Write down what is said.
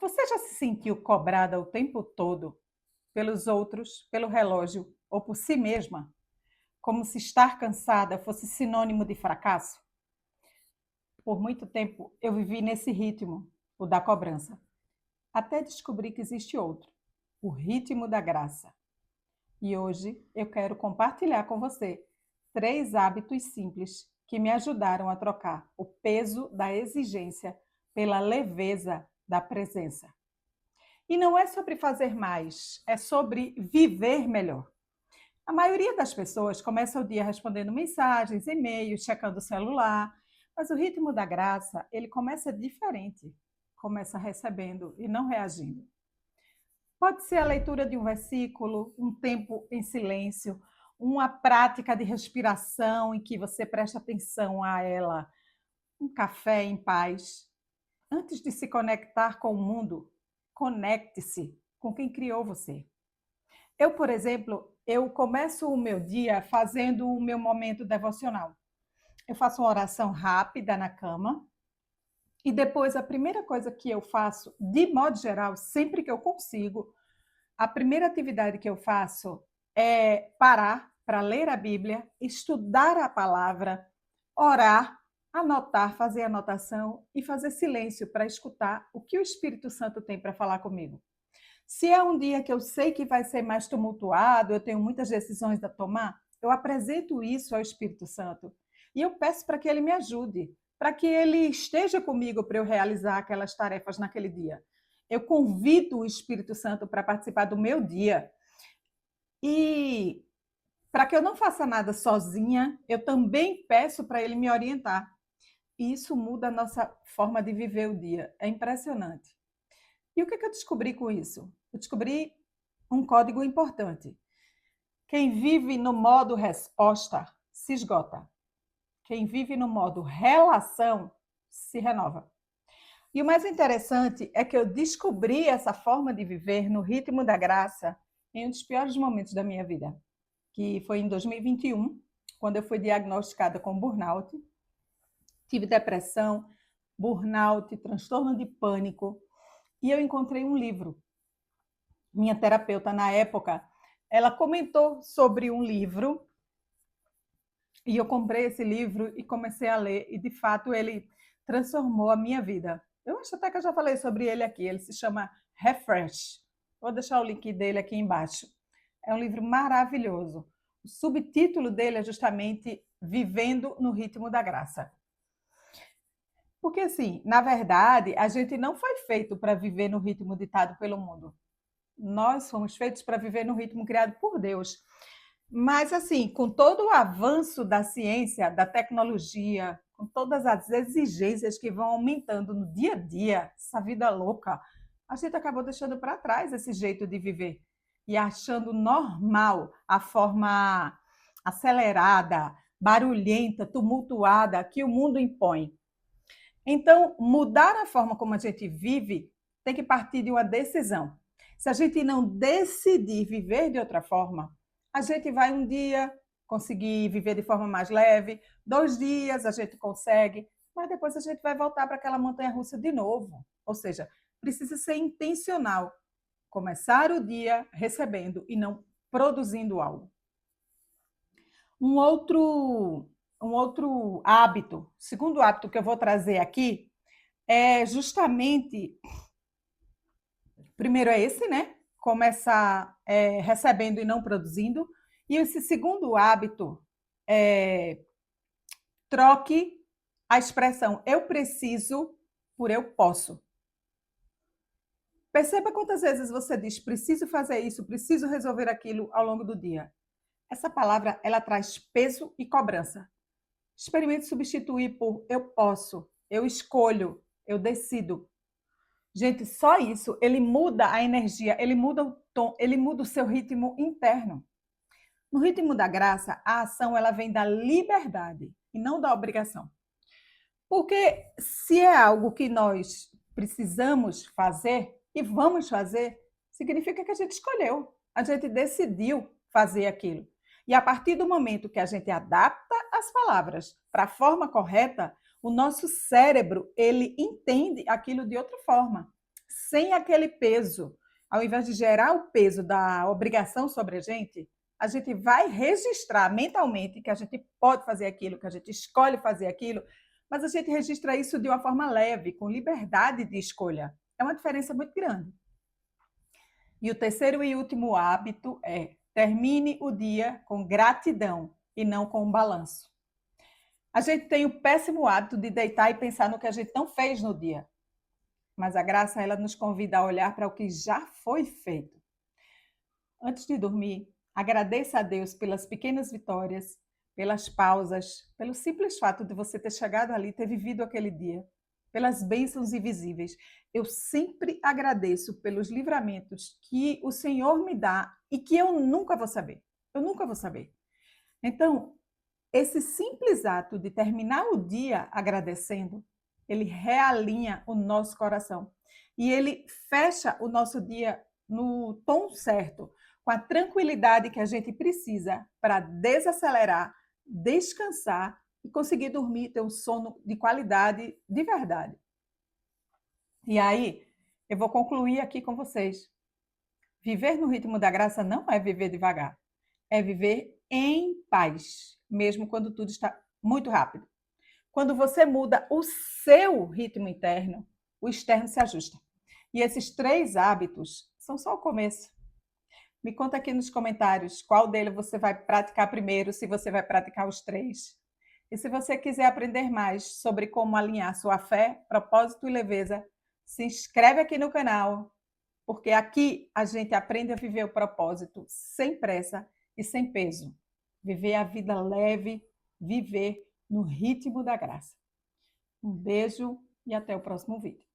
Você já se sentiu cobrada o tempo todo pelos outros, pelo relógio ou por si mesma, como se estar cansada fosse sinônimo de fracasso? Por muito tempo eu vivi nesse ritmo, o da cobrança, até descobrir que existe outro, o ritmo da graça. E hoje eu quero compartilhar com você 3 hábitos simples que me ajudaram a trocar o peso da exigência pela leveza da presença. E não é sobre fazer mais, é sobre viver melhor. A maioria das pessoas começa o dia respondendo mensagens, e-mails, checando o celular, mas o ritmo da graça, ele começa diferente. Começa recebendo e não reagindo. Pode ser a leitura de um versículo, um tempo em silêncio, uma prática de respiração em que você presta atenção a ela, um café em paz. Antes de se conectar com o mundo, conecte-se com quem criou você. Eu, por exemplo, eu começo o meu dia fazendo o meu momento devocional. Eu faço uma oração rápida na cama e depois a primeira coisa que eu faço, de modo geral, sempre que eu consigo, a primeira atividade que eu faço é parar para ler a Bíblia, estudar a palavra, orar, anotar, fazer anotação e fazer silêncio para escutar o que o Espírito Santo tem para falar comigo. Se é um dia que eu sei que vai ser mais tumultuado, eu tenho muitas decisões a tomar, eu apresento isso ao Espírito Santo e eu peço para que ele me ajude, para que ele esteja comigo para eu realizar aquelas tarefas naquele dia. Eu convido o Espírito Santo para participar do meu dia e para que eu não faça nada sozinha, eu também peço para ele me orientar. E isso muda a nossa forma de viver o dia. É impressionante. E o que eu descobri com isso? Eu descobri um código importante. Quem vive no modo resposta se esgota. Quem vive no modo relação se renova. E o mais interessante é que eu descobri essa forma de viver no ritmo da graça em um dos piores momentos da minha vida, que foi em 2021, quando eu fui diagnosticada com burnout. Tive depressão, burnout, transtorno de pânico, e eu encontrei um livro. Minha terapeuta, na época, ela comentou sobre um livro e eu comprei esse livro e comecei a ler, e de fato ele transformou a minha vida. Eu acho até que eu já falei sobre ele aqui, ele se chama Refresh. Vou deixar o link dele aqui embaixo. É um livro maravilhoso. O subtítulo dele é justamente Vivendo no Ritmo da Graça. Porque, assim, na verdade, a gente não foi feito para viver no ritmo ditado pelo mundo. Nós fomos feitos para viver no ritmo criado por Deus. Mas, assim, com todo o avanço da ciência, da tecnologia, com todas as exigências que vão aumentando no dia a dia, essa vida louca, a gente acabou deixando para trás esse jeito de viver e achando normal a forma acelerada, barulhenta, tumultuada que o mundo impõe. Então, mudar a forma como a gente vive tem que partir de uma decisão. Se a gente não decidir viver de outra forma, a gente vai um dia conseguir viver de forma mais leve, 2 dias a gente consegue, mas depois a gente vai voltar para aquela montanha-russa de novo. Ou seja, precisa ser intencional. Começar o dia recebendo e não produzindo algo. Um outro, um outro hábito, segundo hábito que eu vou trazer aqui, é justamente, primeiro é esse, né? Começar recebendo e não produzindo. E esse segundo hábito é troque a expressão eu preciso por eu posso. Perceba quantas vezes você diz preciso fazer isso, preciso resolver aquilo ao longo do dia. Essa palavra, ela traz peso e cobrança. Experimente substituir por eu posso, eu escolho, eu decido. Gente, só isso, ele muda a energia, ele muda o tom, ele muda o seu ritmo interno. No ritmo da graça, a ação ela vem da liberdade e não da obrigação. Porque se é algo que nós precisamos fazer e vamos fazer, significa que a gente escolheu, a gente decidiu fazer aquilo. E a partir do momento que a gente adapta as palavras para a forma correta, o nosso cérebro, ele entende aquilo de outra forma. sem aquele peso. Ao invés de gerar o peso da obrigação sobre a gente vai registrar mentalmente que a gente pode fazer aquilo, que a gente escolhe fazer aquilo, mas a gente registra isso de uma forma leve, com liberdade de escolha. É uma diferença muito grande. E o terceiro e último hábito é: termine o dia com gratidão e não com um balanço. A gente tem o péssimo hábito de deitar e pensar no que a gente não fez no dia. Mas a graça, ela nos convida a olhar para o que já foi feito. Antes de dormir, agradeça a Deus pelas pequenas vitórias, pelas pausas, pelo simples fato de você ter chegado ali, ter vivido aquele dia, pelas bênçãos invisíveis. Eu sempre agradeço pelos livramentos que o Senhor me dá e que eu nunca vou saber. Eu nunca vou saber. Então, esse simples ato de terminar o dia agradecendo, ele realinha o nosso coração. E ele fecha o nosso dia no tom certo, com a tranquilidade que a gente precisa para desacelerar, descansar e conseguir dormir, ter um sono de qualidade de verdade. E aí, eu vou concluir aqui com vocês. Viver no ritmo da graça não é viver devagar, é viver em paz, mesmo quando tudo está muito rápido. Quando você muda o seu ritmo interno, o externo se ajusta. E esses 3 hábitos são só o começo. Me conta aqui nos comentários qual deles você vai praticar primeiro, se você vai praticar os 3. E se você quiser aprender mais sobre como alinhar sua fé, propósito e leveza, se inscreve aqui no canal, porque aqui a gente aprende a viver o propósito sem pressa e sem peso. Viver a vida leve, viver no ritmo da graça. Um beijo e até o próximo vídeo.